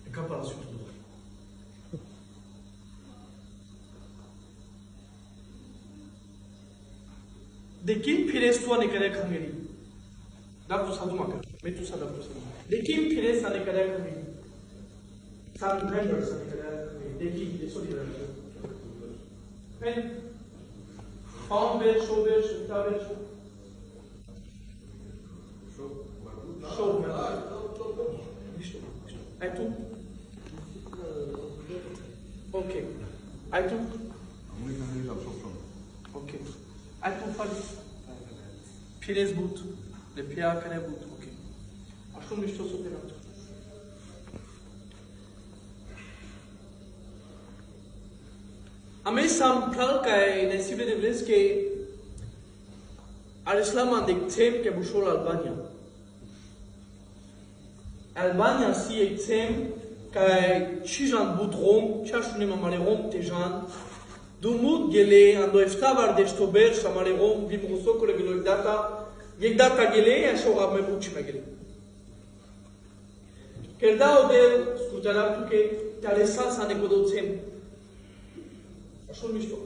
E ca la Sfântul Duh. De kim pirestu ane care kangeri. Dar tu sadu maka. Metu sada tu sadu. De kim pires ane care kangeri. Sam members ane care kangeri. De kim de solidarite. Pen. Faun ver, show ver, ta ver. Show. Ai tu? Ok. Ai tu? Ok. Ai tu fali? Pires but. De pia care but. Ok. Așa nu știu să operăm. A mei sam plal kai nesive de vles ke Al-Islam de tem ke bushol Albania. Albania si e tem kai chijan budrom, chashune mamale rom tejan. Dumut gele ando eftavar de stober shamale rom vimruso kole gelo data gele ashora me buchi magele. Kerda ode scutaram tu ke talesa sa ne godotem. Așa mișto.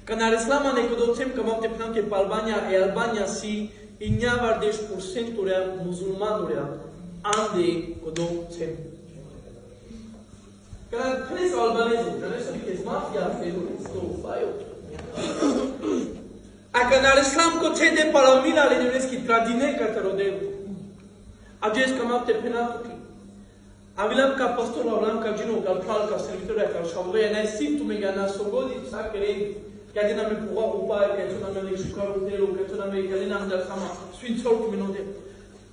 Când Al-Islam ne godotem că mapte plan ke Albania e Albania si inyavar 10% rea musulmanurea ande godotem. Când crezi albanezul, că nu știu că mafia felul sto faio. A când Al-Islam ko te de palamila le nevreski tradine ka terodel. Ajes că mapte penatu. Avilam ca pastor, avilam ca gino, ca pral, ca servitor, ca șavre, ne simtu mega na sogodi, sa querendo, que a me pouvoir ou pas, que tu n'as me jucar o telo, que tu n'as me galina andar sama, swințol cu minute.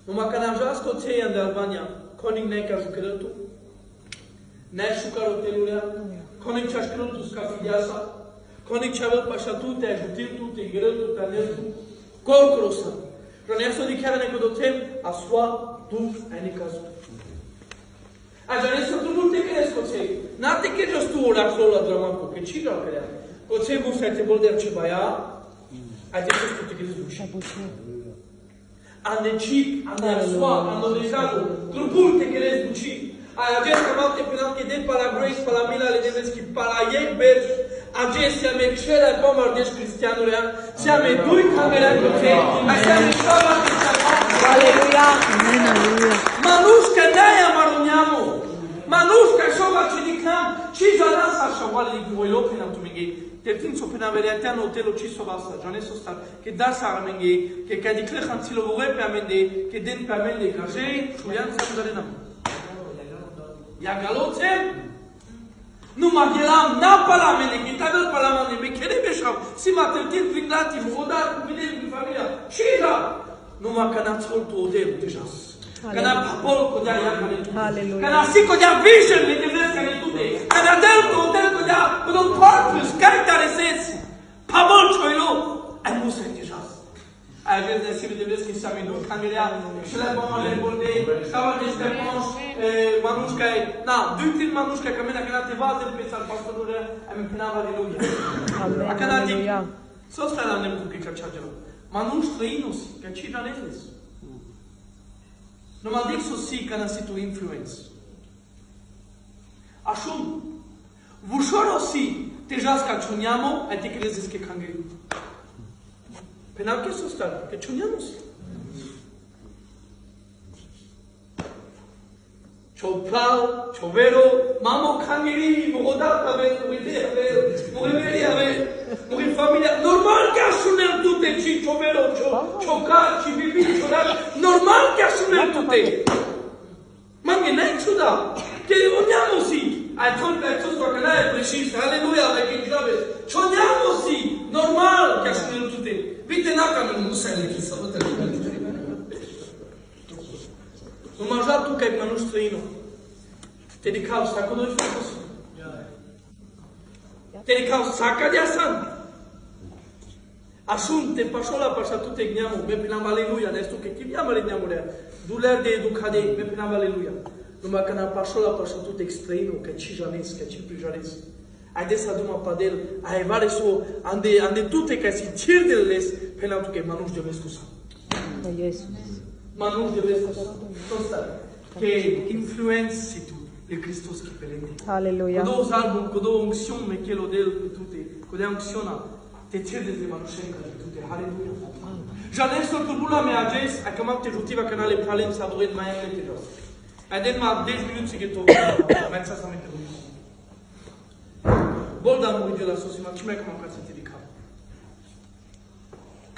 Numai că n-am jas coței în Albania, coning ne ca jucărătu, ne jucar o telurea, coning ce-aș crătu scafideasa, coning ce-avel pașatu, te ajutil tu, te grătu, te anertu, corcrosa. Roneaso di chiara ne codotem, a sua, tu, ai ne cazul. Așa ne tu nu te crezi coței. N-ar te crezi tu ori acolo la dramacu, că cine o crea? Coței bun să te bol de ceva ea, ai te crezi tu te crezi duși. Ande cip, ande asua, ande dejalu, trupul te crezi duși. Ai acest camal te penam că de para Grace, para Mila, le deves că para ei berj, acest se ame cșela pomar deci cristianurea, se ame dui camera coței, ai se ame șaba de ceapa. Aleluia! Aleluia! Manușca ne-aia maroniamo. Manușca șoba ce dicnam, ci jana sa șoale di voilo penam tu minghe. Te tin so penam veriate an hotel ci so basta, jane so sta, che dar sa minghe, che ca dicle khantsilo vore pe amende, che den pe amende gaje, șoian sa darena. Ya galotem. Nu maghelam na palamene, che tabel palamane, me kere beșam, si matertin prindati, modar cu bine din familia. Și da. Numai că n-ați făcut o odeu deja. Că n-a papol cu dea ea care tu. Că n-a si cu dea vision de devres care tu te. Că n-a del cu odeu cu dea cu un purpose, care tare sesi. Papol cioilo. Ai musă deja. Ai ajuns de si devres că s-a minut camerea. Și la mama le bordei. Stava de stepanș, manușca e. Na, duitin manușca că mena că n-a te vază pe sal pastorul ai mi pinava aleluia. Aleluia. Să-ți stai la nemcu că cea ceva. Manuș trăinus, că ci janefes. Nu mă dic să si că n-a situ influență. Așa, vușor o si te jasca ciuniamo, ai te crezes că cangri. Pe n-am că să stai, că ciuniamo si. Ciopral, ciovero, mamo cangri, morodata ave, moriveri ave, mori familia. Normal că asunem tute, ci ciovero, ciocar, ci bibi, ciorar. Normal că asunem tute. Mange, n-ai ciuda. Că oniamo si. Ai tot pe acest că n-ai precis, aleluia, ai că grave. Cioniamo si. Normal că asunem tute. Vite n-aca nu se ne să vă trebuie. Nu mă ajut tu că ai manuș străinul. Te dicau saco noi focus. Te dicau saca de asan. Asun te pasola pasa tu te gniamo, me pinam aleluia, nestu că chiam ale gniamo rea. Duler de educade, me pinam aleluia. Numai că na pasola pasa tu te străinul, că ci janes, că ci prijanes. Ai des aduma padel, ai vare so ande tu te ca si tirdeles, penam tu că manuș de mescusa. Iisus. Manuș de vestos. Tosta. Que influență tu de Hristos que perende. Aleluia. Cu două album, cu două unction, me chelo del cu tute. Cu de uncționa. Te cerde de manușenca de tute. Aleluia. Janesso tu bula me ages, a camam te jutiva canale pralem sa doit mai ante jos. Aden ma 10 minute se geto. Mai sa me te ruim. Bolda mu de la sosima, ce mai camam ca să te ridica.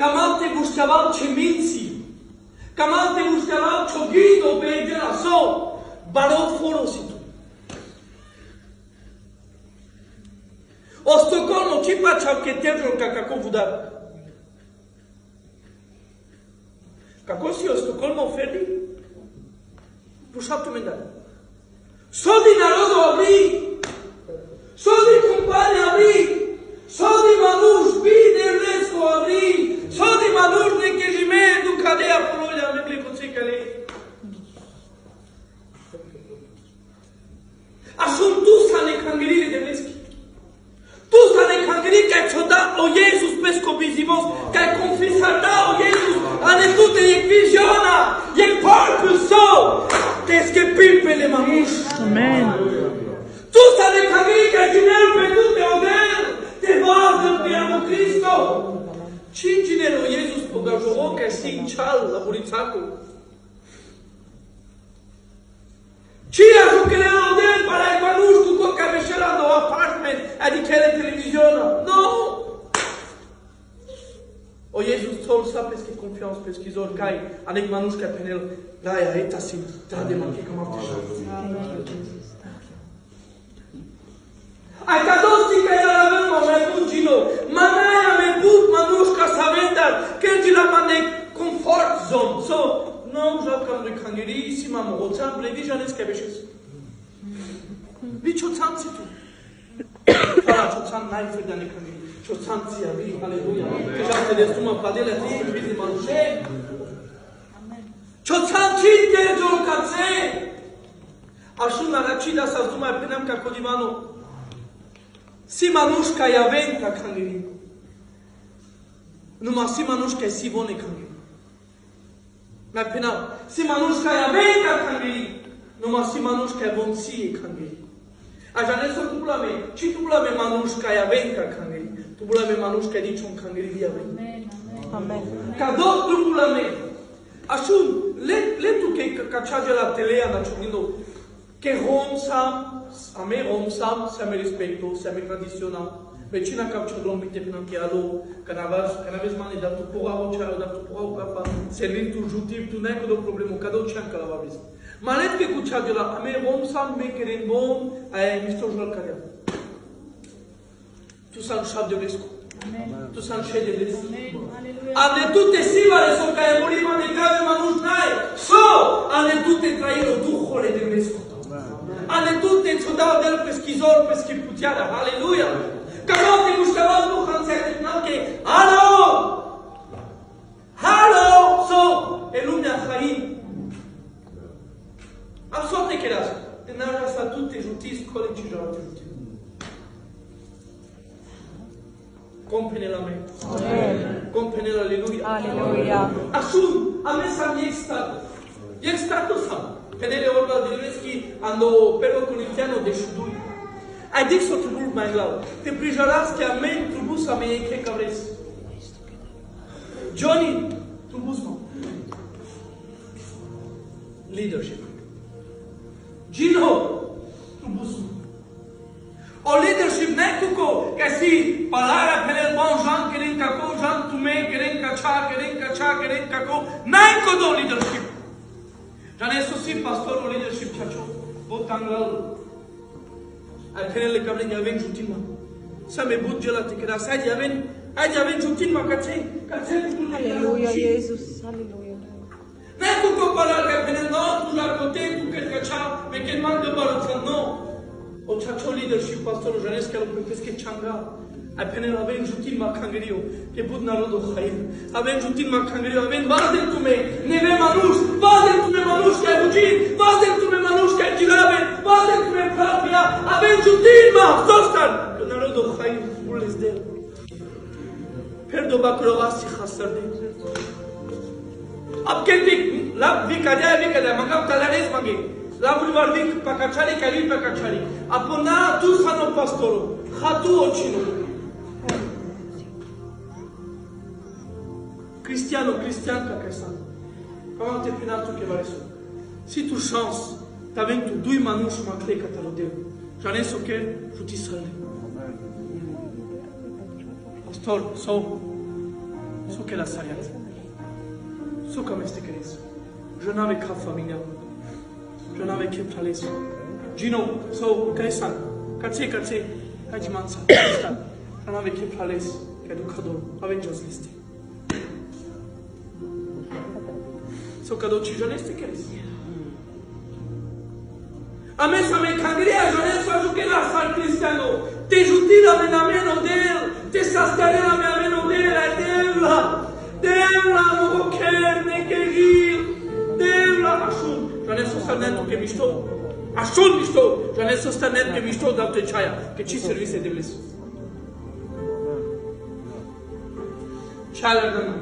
Camam te gustavam ce minți. Camam te gustavam ce ghido pe de la so. Barot forositu. O Stocolmo ci faccia che terro kako vudar. Kako si o Stocolmo oferdi? Pușaptul mendal. Sodi narodu abri. Sodi compania abri. Sodi manuș bine resco abri. Sodi manuș ne chejime du cadea pololia me plicoțicale. Asun tu sa ne cangerile de meschi. Tu sa ne cangerile che ci da o Jesus pesco bizimos, che confessata o Jesus ane tutte e visiona, e purpose, che scheppi le mamush. Amen. Tu sa ne cangerile che ginero pe tutte o ver, te vază pe anu Cristo. Ci ginero Jesus pogajoro che sin chal la burițacu. Ci ajucărea odel para ai manuș cu coca veșera do apartment, adică ele televiziona. No! O Jesus sol sa pesche confiance pesche zor cai, anec manuș ca penel, daia eta sim, trade manche cum am deja. Ai cadosti ca el avem mai bun gino, manaia me but manuș ca să vendar, că el la manec comfort zone. So, non, j'apprends le kangeri, si maman rotan, blevi janes kebeches. Vi chotan si tu. Fala chotan nai fe dane kangeri. Chotan si abi, halleluja. Que já te destuma padele ti, vi manuche. Chotan ti te jo katse. Ashun na rachida sa zuma penam ka kodivano. Si manushka ya venta kangeri. Numa si manushka si bone kangeri. Na penal, si manushka ya venga kangeri, numai si manushka ya vonsie kangeri. Așa ne să tubulame, ci tubulame manushka ya venga kangeri, tubulame manushka niciun kangeri via venga. Amen. Cadou tubulame. Așa, le tu că cea la telea na chunindo, que romsam, ame romsam, se ame respecto, se ame tradicional. Vecina cap ce drum bite până în chialo, canavez mani dar tu pora o ceară, dar tu pora o capa, servind tu jutiv, tu n-ai cu o problemă, cadou ce am cala vavis. Malet că cu cea de la ame rom sam me keren bom, ai misto jol care. Tu san șab de vescu. Tu san șed de vescu. Ane tu te sivare so ca e morima de grave manuș nai. So, ane tu te trailo duhole de vescu. Ane tu te ciudau del peschizor, peschiputeara. Aleluia. Когда ты гуштавал духан церковь намке, алло! Алло! So, e lumea Haim. Absolut necheras. În ara sa tu te jutis, colegi și te jutis. Compene la me. Compene la aleluia. Aleluia. Asun, a me sam e status sam. Penele orba de Leschi ando perlo corintiano de shudui. Ai dit să tu mult mai glau. Te prijaras că amen trubus să mei che cavres. Johnny, trubus mă. Leadership. Gino, trubus mă. O leadership ne tu co, că si palara penel bon Jean keren kako, Jean tume keren kacha, keren kako, nai co do leadership. Jane sosi pastorul leadership chacho. Botangal. Al penele cavlen avem jutima. Să me budge la ticera, să avem jutima ca ce tu ne Aleluia, Iisus. Aleluia. N-ai cu copalar că penel no, tu la cote, tu că cacea, me că man de balăță, no. O chacho leadership pastorul Janesc că lu pesche changa. Al penel avem jutima cangerio, că bud narodul Haim. Avem jutima cangerio, avem vazel tu me, neve manuș, vazel tu me manuș că ai bugit, vazel tu me manuș că ai girabe, vazel tu me propria, avem jutima, zostan. Că narodul Haim ules de el. Perdo bacrovasi hasarde. अब के दिक लब भी कदा मगम talares magi. Lavul vardik pakachari kali pakachari. Apona tu sano pastoro. Khatu ochino. Cristiano kakasa. Comment te penato che va su? Si tu chance, t'avais tu due manus ma clé catalodeo. J'en ai so che tu ti sale. Pastor, so che la saliat. So come ste crees. Je n'avais qu'à famille. Je n'avais qu'à place. Gino, so cresan. Kace, kajimansa. Je n'avais qu'à place. Educador, avengers liste. So cadou ci joneste crees. A me sa me cangria jones fa que la sal cristiano. Te jutila me na meno del, te sastare me a meno del, devla mo kerne ke gil. Devla ashun. Jones sostanet che mi sto. Ashun mi sto. Jones sostanet che mi sto da te chaya, che ci servise de blesso. Chalagano.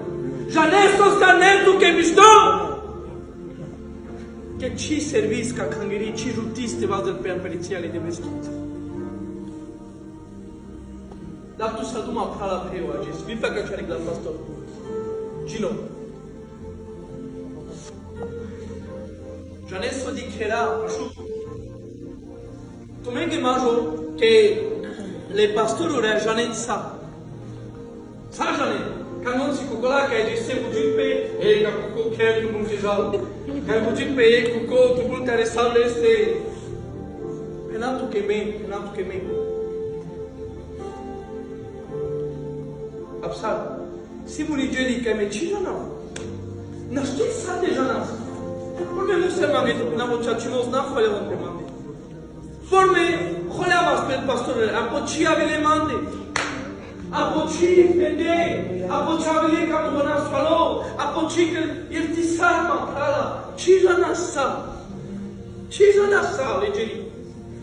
Jones sostanet che mi sto. Che ci servisca cangiri ci giustiste vado per periziali de mesquita. Da tu saduma pala peo a Jes. Vi pega cari la pastor. Gino. Janesso di chera ashu. Tu menge majo che le pastori ora janensa. Sa janen. Quand si cocola che disse bujimpe e ka coco che tu munjal. Quand bujimpe e coco tu bul tare saleste. Penato che me. Absal. Si vous lui dites que me chijana. N'achetez ça déjà là. Pourquoi nous sommes avec na muchachos na fallait on demander. Forme, khola vas pastor a pochi avele mande. Apoci fede, apoci avele camona sfalo, apoci che il disarma prala, chijana sa leggeri.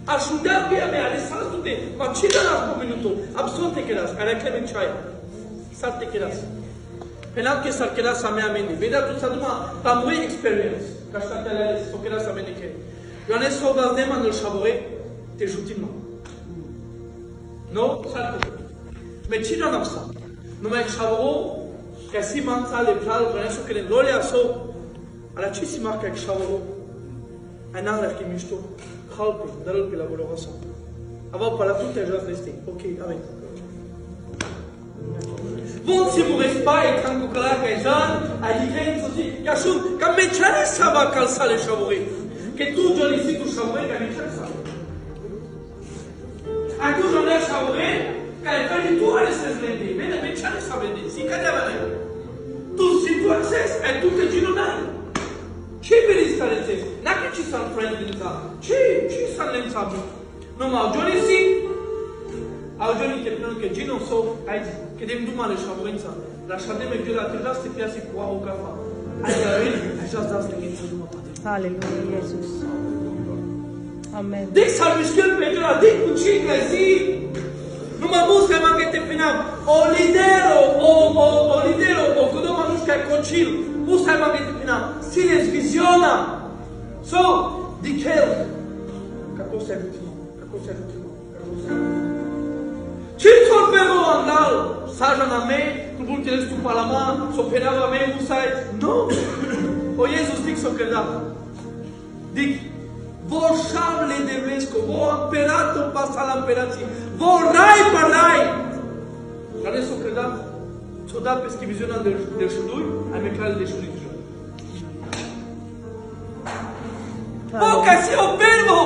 Asciugare che aveva le salute, ma chijana un minuto, absolute che las, era che chaya. Sarte che las. Penal che sar che las a me amende. Veda tu saduma ta moi experience. Casta tela so che las amende che. Io ne so da nema nel savore te jutima. No, sarte. Mais ci non sa. Non mai savoro che si manza le plal adesso che non le aso. Alla ci si marca che savoro. Anara che mi sto. Halpe, dal che lavoro so. Ava para tutte già resti. Ok, vabbè. Vont si mu respa e kan kukala che Jean a differenza così. Yashun, che me c'è sava calzare savore. Che tu già li si tu savore che mi c'è sa. A tu non è savore. Care fai tu ale să zvedi, bine, me ce ale să vedi, si că de tu si tu access, e tu te ginonai. Ce veri stare ți? N-a ci să friend din ta. Ce să ne înțeapă? Nu mă augioni si. Augioni te până că gino so, aici, că de nu mare șavuința. La șade me gura te las te piasi cu o cafa. Ai la el, așa dați de gheță nu mă poate. Aleluia, Iisus. Amen. Deci s-ar mișcă pe gura, de cu cine zi. Nu mă busca manche te pinam. O lidero, o cudo manusca concil. Busca manche te pinam. Siles visiona. So, dichel. Caposa l'ultimo. Ci torpero andal. Saja na me, tu bulteles tu palama, so penava me musai. No. O Jesus dic so creda. Dic vor șable de vesco, vor imperator passa l'imperație, vor rai parlai. Adesso credat, ți-o dat pe schiviziunea de șudui, ai mecale de șudui. Boca si observo,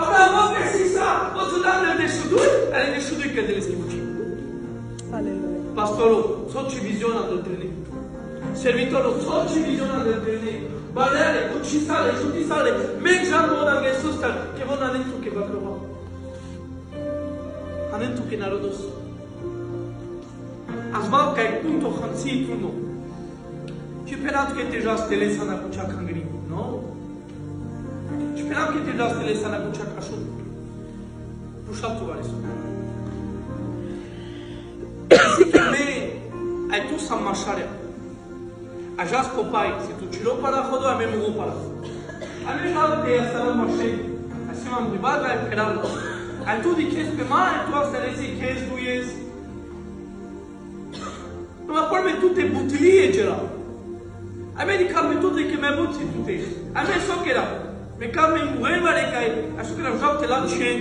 avrà boca si sa, o ți-o dat de șudui, ai de șudui că de le schivuci. Aleluia. Pastorul, ți-o ci viziunea de întâlnire. Servitorul, ți-o ci viziunea de întâlnire. Balere, uccisale, giudicale, mengiamo da Gesù che vuole dentro che va trovato. Dentro che narodos. Asmal che punto hansi tuno. Ci penat che te già stele sana cu cea cangri, no? Ci penat che te già stele sana cu cea cașu. Pușat tu vale. Si che me ai tu sa mașarea. Ajas popai, se tu tirou para a roda, a mesmo vou para a roda. A mesma hora que essa não achei, assim uma privada é pegar. A tu de que es pema, tu a seresi que es tu es. Não a forma tu te butilie geral. A mim de calme tu te que me buti tu te. A mim só que era. Me calme em rueva de cai. Acho que era já te lá chen.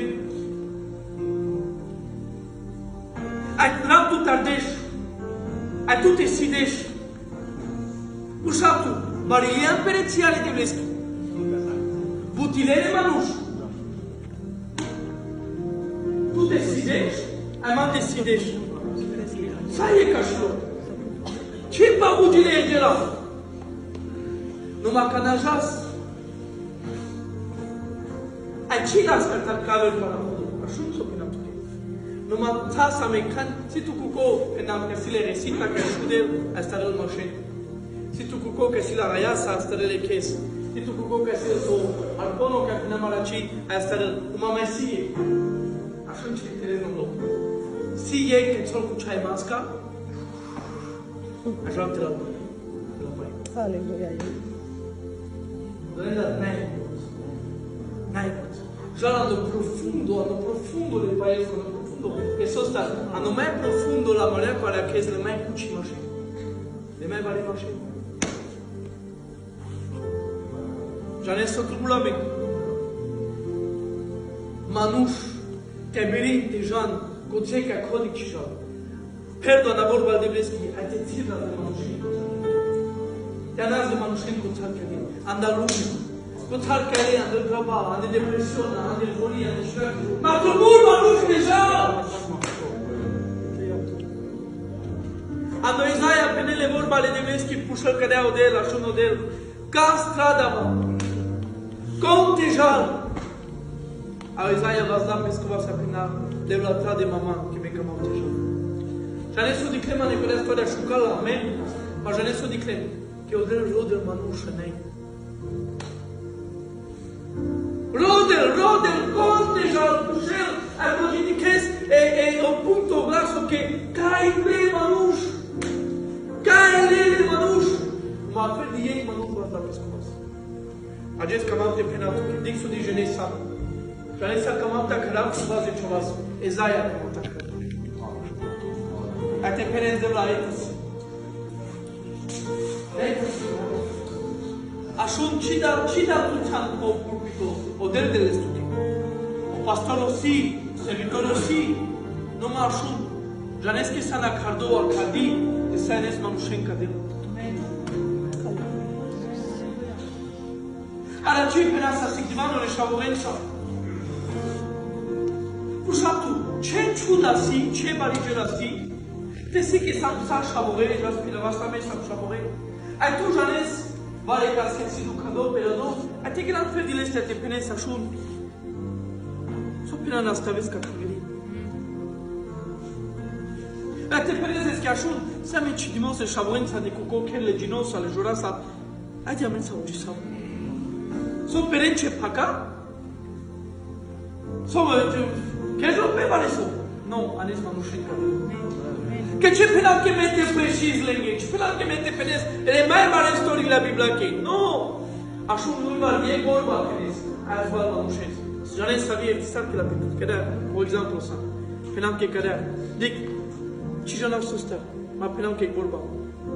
A lá tu tardes. A tu te sides. Puxa tu, variam perețiale de vesti. Butilele manuș. Tu decidești, ai mai decidești. Să e ca și lor. Ce babugile e de la? Numai că n-ajas. Ai ce l-a ascultat cabel para acolo? Așa nu s-o până tuke. Numai țasa mecan, si tu cuco, când am găsit le recita, că șude, asta rău mașini. Si tu cuco că si la raiasa, asta rău le ches. Si tu cuco că si o arpono, că până maraci, asta rău, cum am mai sie. Așa ce interes în loc. Si ei că ți-o cu ceai masca, așa te la băi. Aleluia. Brenda, n-ai pot. Já no profundo del paese, no profundo, che sono stato, hanno mai profundo la marea para che le mai cuci mașini. Le mai vale mașini. Já ne sto trubulame. Manuș, te berin te jan, coțeca codic și jan. Perdona vorba de bleschi, ai te țirla de manușini. Te anas de manușini cu țarcă din Andaluzia. Cu țarcă ei, ande graba, ande depresiune, ande folie, ande șoară. Ma tu mult manuș deja! Ando Isaia, penele vorba le de bleschi, pușăl cădeau de el, așa unul de el. Ca strada, mă. Contejal. A Isaia v-ați dat mescova să pina de la ta de mama, că mi cam contejal. Já ne so diklema ne kada stvar šukala, amen. Pa já ne so diklem, că o del rodel manuša ne. Rodel, contejal, pușel, a codinichez e un punto glaso che cai le manuș. Cai le manuș. Ma fel de ei manuș v-ați dat mescova. Acest cam am te penat, că dic so di jenesa. Janesa cam am ta căram să vă zice ceva. Ezaia cam am ta căram. Até perez de la etos. Așa cida tu ți-am o pulpito, o del de studi. O pastorul si, servitorul si, numai așa. Janeski sana cardo acadi, de sanes manușenca de. Ara ce pe asta sigdivanul și avorența. Pușa tu, ce ciuda si, ce barigera si, te sei che sam sa sciaborere, già spinava sta me sam sciaborere. Ai tu janes, vale ca să ți duc cadou pe la nou, ai te gran fel de leste te penes așun. So pina na staves ca cuveri. Ai te penes che așun, să mi ci dimose sciaborența de cuco chelle ginosa le jurasa. Ai te amensa ugi sau. So perence paca? So che lo pe vale so. No, anes manușenca. Că ce penal că mete precis lângă, ce penal că mete penes, ele mai mare istorie la Biblia că nu, așa nu mai e vorba că es, azi va la mușez. Já nem sabia que sabe que la Biblia, que era, por exemplo, sa, penal că era, dic, ce já não susta, mas penal că vorba,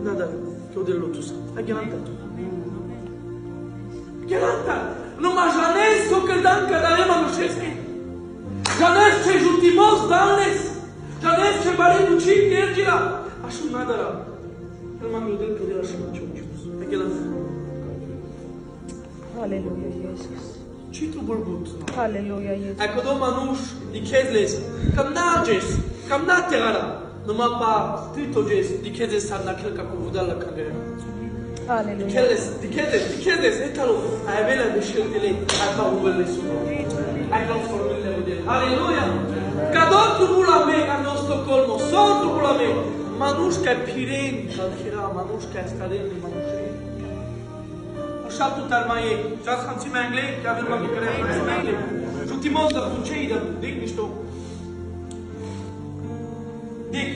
nada, que o de lotu sa, a garantat. Garantat, nu mai janez so că dan că da ema mușez. Janez ce jutimos danles. Janez ce bari duci energia. Așa nada ra. El m-am gândit că de la și ce ucis. Pe la. Aleluia, Iisus. Ce tu vorbut? Aleluia, Iisus. Ecco do manuș di kezles. Cam nages, cam naterara. Numai pa tritoges di kezles sar na kelka cu budala kagere. Aleluia. Di kezles, etalo. Ai avela de șeltele, ai pa ubele su. Ai transformele model. Aleluia. Cadou trubula me a no Stoccolmo, so trubula me. Manușca piren, alchira, manușca staren, manușca. Așa tu tarma ei. Já santi me anglais, que avem uma care în anglais. Jutimos da pucei da dic niște. Dic.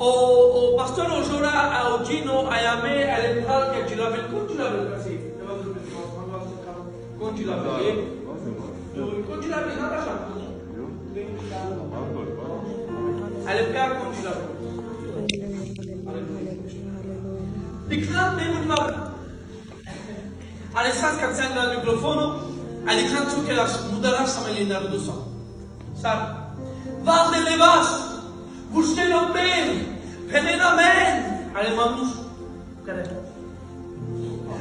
O pastor Ojora a Ogino a Yame a l'entrada che ci l'aveva così. Con ci l'aveva. Con ci l'aveva nada já. Elle perd con ci l'aveva. Diknat ne mutma. Alessandra Katsanga al microfono, Alessandra su che la mudara samelina rudusa. Sar. Val de levas. Busqueno ben. Pelena men. Ale mamus. Care.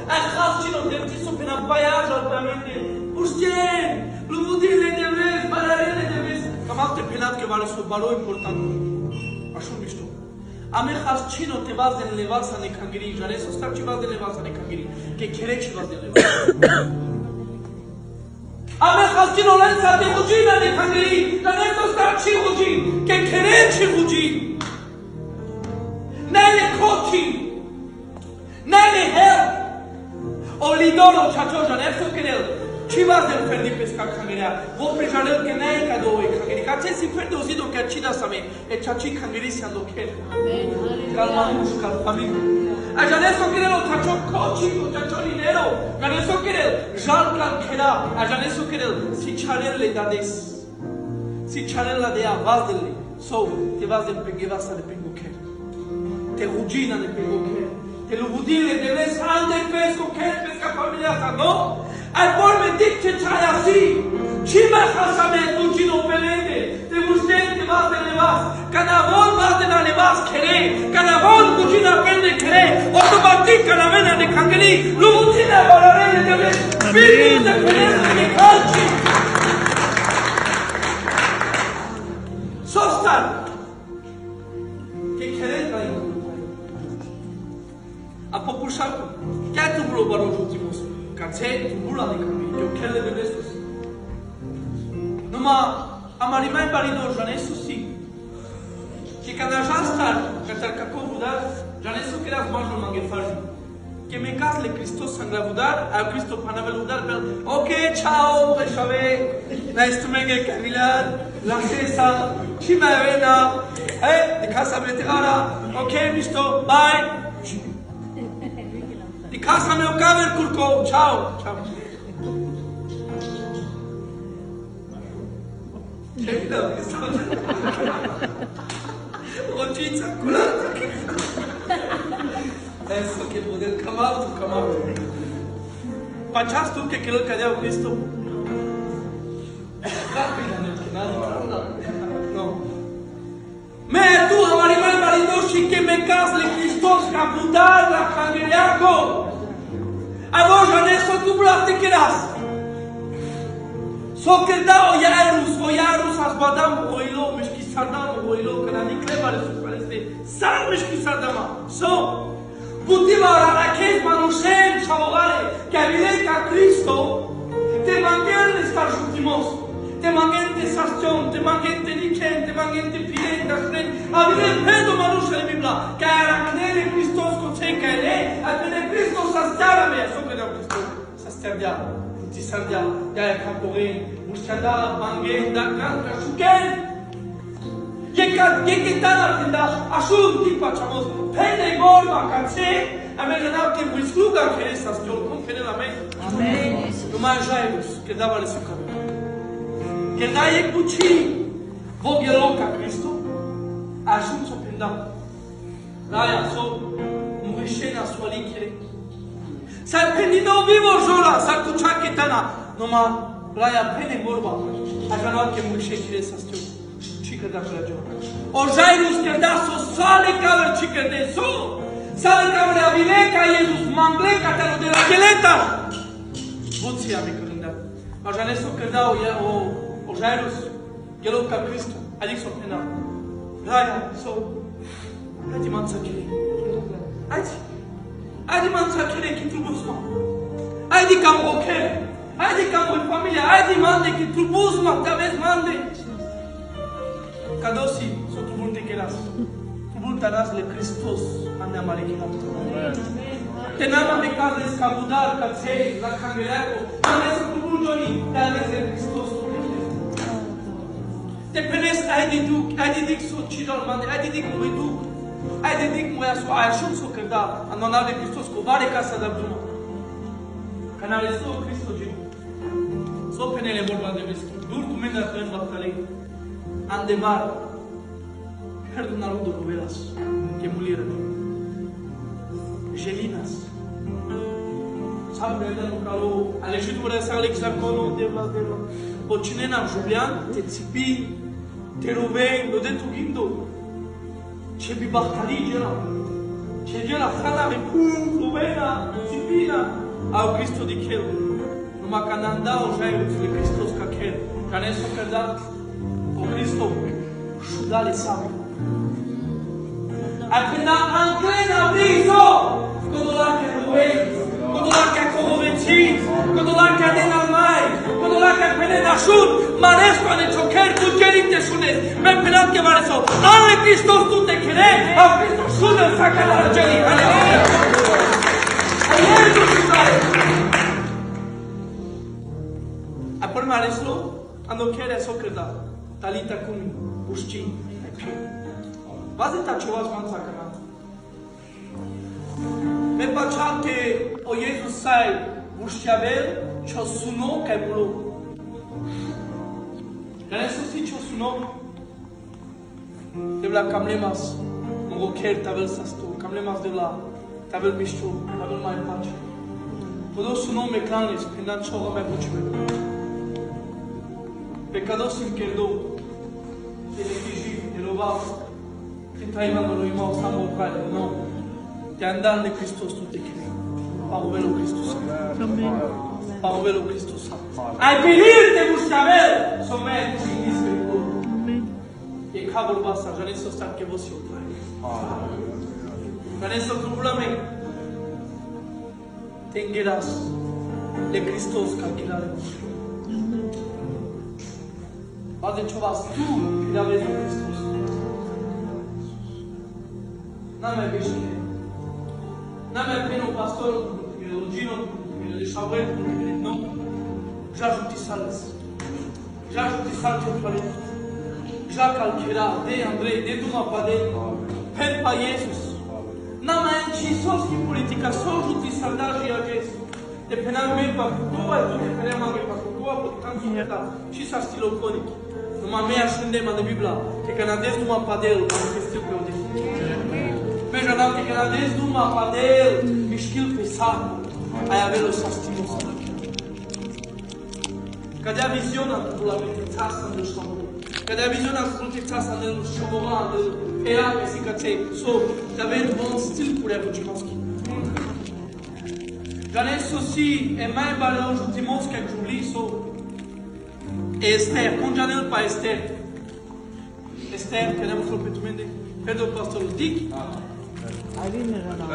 Achalcino de tiso pena paiajo altamente. Busquen. Lumudile de vez, bararele de vez. Kamate penat que vale su baro importante. Ashun visto. Ame chalcino te vas de levas a nekangiri. Jane so star ci vas de levas a nekangiri. Che chere ci vas de levas. Ame chalcino lenza de bugina nekangiri. Jane so star ci bugi. Che chere ci bugi. Nelle cochi, nelle hell, o lidoro chacho janeso querer, chivas del perdi pesca cangeria, vos prejarer que nei cado e cangeri, cache si perde osido que chida same, e chachi cangeri si ando quer. Calma musca família. A janeso querer o chacho cochi, o chacho dinero, janeso querer, jalcan quera, a janeso querer, si charer le dades, si charer la de avaz dele, so te vas del peguevas de pengo quer. Te rugina de pegoque, te lubudile de vez ande pesco que pesca familia no, al forme dicte chai así, chima jasame rugino pelende, te busquen te vas de levas, cada vol vas de la levas quere, cada vol rugina pende quere, automatic cada vena de cangeli, lubudile valorele de vez, virus de pelende de calci. Sostan, que querer traer. A popușacu, chiar tu vreo baroș ultimos, ca ți-ai tu bula de camii, eu chiar le vedeți sus. Numai am arimai baridor, janesu si. Și când așa star, că ți-ar cacou budar, janesu că era zbajul manghefarzi. Que me casle Cristos sangravudar, a Cristo panaveludar, pel, ok, ciao, peșave, nice to meet you, Camilar, la Cesa, și mai avena, de casa veterana, ok, misto, bye. Di casa meu caver curco, ciao, ciao. Ce mi-a văzut? O ciță curată. Adesso che poter camato. Faccias tu che quello che ha Cristo? No. Me tu amarimai maridoshi que me casle Christos capudar la cangeriaco. Agora janeso tu brate queras. So que da o Yarus as badam o ilo mishki sardam o ilo kanani klevare su paleste. Sar mishki sardama. So putiva rarakez manushem chavogare que avile ca Cristo te mangel estar ultimos. Te mangente sastion, te mangente niken, te mangente pilenda, avile pedo manusha le Biblia, che era knele Christos coceca ele, avile Christos sastiarame, so che da Cristo sastiardia, ti sardia, ya camporin, mushada, mangen, da canta, shuken. Ye tan artenda, ashun ti facciamos, pene gorba cace, amenana che wisluga che sastion, con fede la me. Amen. Numai Jairus, che dava le sucare. Che dai cuci voglio ca Cristo ajung să prindam. Laia so muishena soalichere. Să prindino vivo jola, să cucea ketana. Noma laia pene morba. Așa nu che muishechire să stiu. Și că da plăgea. O Jairus că da so sale caver ci că de so. Sale caver avile ca Jesus mangle ca te de la geleta. Buția mi cânda. Așa ne so că dau o Jairus, gelo ca Cristo, adică s-o pena. Raia, haide manța chile. Haide manța chile că trubus mă. Haide cam oche. Haide cam o familie. Haide mande că trubus mă, te aveți mande. Cadosi, s-o trubul te cheras. Trubul te ras le Christos, ande amare cherat. Te n-am de cază escabudar, ca ței, la cangreaco. Ande să trubul Johnny, te ales le Christos. Te penes ai de dic so chidor mande ai de dic lui du Ai dedic moia să ai ajuns să creda în onoare de Hristos cu vare ca să dă drumul. Canalizou Cristo de só penele vorba de veschi. Dur tu menda în baptalei. Andevar. Perdona ludo novelas. Que mulher. Gelinas. Sabe no calo. Aleșit mă să Alex acolo de la. Pocinena Julian te țipi. Te ruvei, do de tu gindo. Ce bi baptalii gela. Ce gela fala me ruvena, țipina. Au Cristo de chel. Numai că n-am dat o jaiu de Hristos ca chel. Ca ne s-o cădat o Cristo și dale same. Appena anclena Cristo, quando lá que é doente, quando lá que é corrompido, quando lá que é denarmai, quando lá que é pene da chut, maresco ane choker, tu querin te sunes, me penat que mareso, ale Cristo tu te quere, a Cristo sude saca la geli, aleluia. Apoi mareslo, ando chiede a socreda, talita cumi, ușci, ai piu. Vazi ta ceva zvanța canat. Me pacea că o Iesus sai, ușciavel, ce-o suno ca e bulu. Care să știi ce-o suno? De la camlemas, mă gocher, tavel să stu, camlemas de la, tavel miștu, tavel mai pace. Podo suno me clanes, când am ceva mai bucime. Pecados im querdou, te letigi, te lovau, te traimando lo imau, stamo quale, no. Te andar de Hristos tu te crei. Pauvelo Hristos. Amen. Pauvelo Hristos. Ai venirte buscavel, somente in Israel. Amen. E cabul basta, já nem só está que você o trai. Já nem só problema. Tengerás de Hristos calculare. Mas de chovas tu, filha vez de Hristos. Não me vejo que não me pena o pastor, o Gino, o Samuel, não. Já justiçadas. Já justiçadas eu falei. Já calqueira, de Andrei, de Duma Padel, pen pa Jesus. Não me enchisos que politica só justiçadas e ages. De penal me pa tua, tu de penal me pa tua, porque tanto tá. Și s-a stiloconic. Numai me ajunge ma de Biblia, că canadez Duma Padel, am chestiu pe o de. Veja não que canadez Duma Padel, mișchil pe saco. Ai avelo să stimos. Cadê a visiona la mentitața de șomor? Cadê a visiona mentitața de șomor, de ea pe sicaței? So, de avem bon stil cu reavucimaschi. Janel sosi e mai balon jutimos que jubli so. Esther, com Janel pa Esther. Esther, queremos o petumende. Pedro pastor Dick. Aline rana.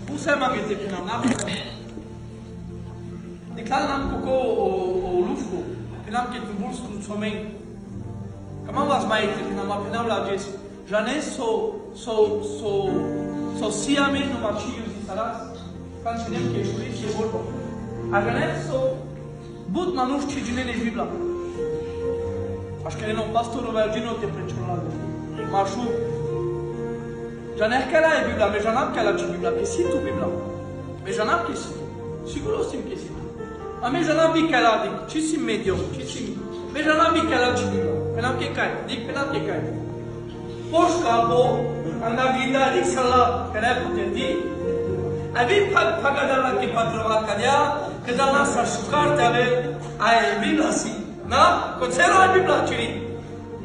Pusem a gete până n-am. Declar n-am cu o lufco, până am că burs cu somei. Cam am vas mai până am până la gest. Janel so siame no machiu de saras. Când știm că ești și vorba. A Janel so but manuș ce ginene Biblia. Aș că no pastorul va gino te preționat. Mașu. Janel că la Biblia, me janam că la Biblia, că si tu Biblia. Me janam că si. Sigur o simt că si. A me janam bi că la de, ce si medium, ce si. Me janam bi că la Biblia. Penam că cai, dic penam că cai. Poș capo, anda vida risala, că ne putem di. Avem pagadar la que patrona cadea, că da la sa șucarte ave, ai Biblia si. Na? Conțero ai Biblia ciri.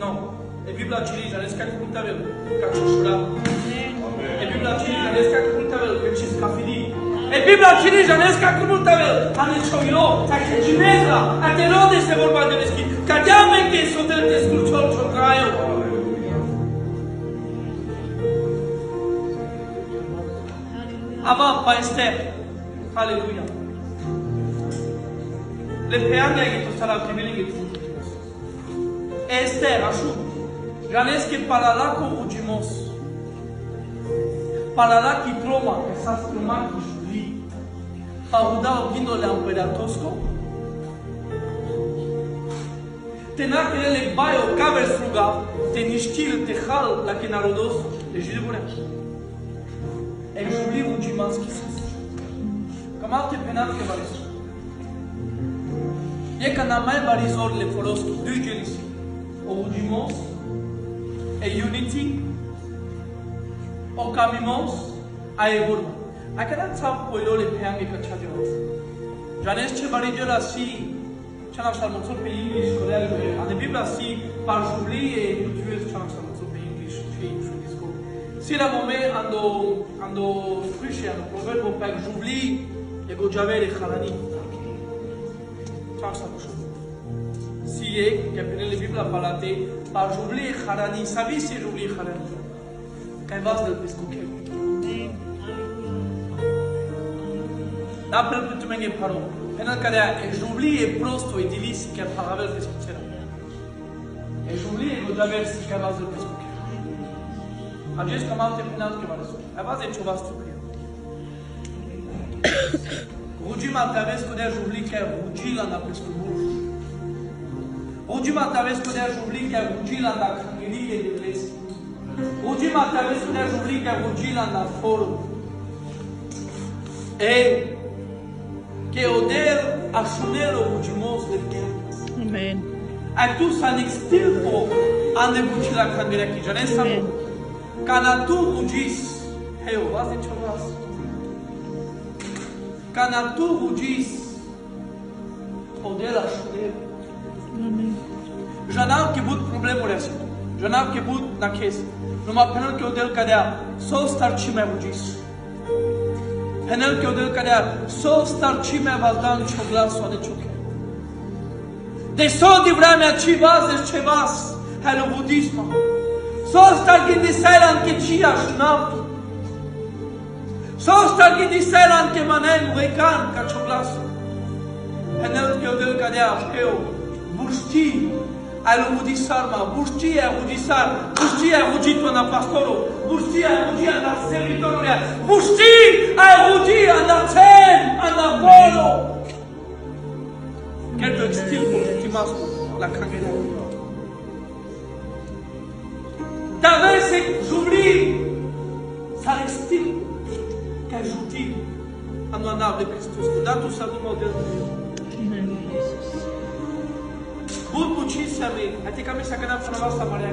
No. E Biblia ciri, já nesse cara que vel, ca șușura. E Biblia ciri, já nesse cara que vel, că ce scafidi. E Biblia ciri, já nesse cara que vel, ane choilo, ta que gineza, a te rode se vorba de veschi. Ca deame que sotel te scurciol ciotraio. Ava pa Esther. Aleluia. Le peanga que tu sarà privilegio tu. Esther, ajuda. Janesc que para lá com o dimos. Para lá que troma, que sa struma que juli. Pauda o vindo le imperatosco. Tena le baio caver struga, te niștil, te hal la kenarodos, le jide bunea. E jubli ujimas kisis. Kamal te penal ke varis. E ca namai varizor le folos du gelisi. O ujimos, e unity, o camimos, a eburma. A cada țap poilo le peange ca chadeos. Janes ce varijola si Chana salmonsul pe English, coreal, în Biblia si par jublie mutuel chana salmonsul pe English, ce disco. Si la moment ando scriше, ando proverbo per jubli e go javere khalani. Chana salmonsul. Si e che per le Biblia parlate par jubli khalani, savi si jubli khalani. Kai vas del pescoche. D'après le tout menge paro. Penal cadea e jubli e prosto e dilisi che paravel pescucera. E jubli e go javer si che vas del pescoche. Ages kamate penal che vareso. E vas e chovas tu crea. Rugi maltaves co de jubli che rugi la na pescubush. Rugi maltaves co de jubli che rugi la na khangeli e iglesia. Rugi maltaves co de jubli che rugi la na foro. E que oder ashunelo ujimos le pian. Amen. A tu san extilpo ande buchila kangera ki janesa. Kana tu ujis heo vas e chovas. Kana tu ujis oder ashunelo. Amen. Janal que but problema olhasi. Janal que but na case. Numa penal que oder cadea so star chime ujis. Penel que odel cadea so star chime vazdan choglas soane choke. De so di vremea ci vazes ce vas hello budismo. So star gindi seran che ci ashnav. So star gindi seran che manen vekan ca choglas. Penel que odel cadea heo busti alo budisar ma busti e budito na pastoro. Busti a rugia na servitoria. Busti a rugia na ten, na polo. Quero extilpo que mas la cangela. Talvez se jubli sa extil que juti a no nave de Cristo. Dato sabe o modelo. Bud buchisame, até que me sacana para nossa maré.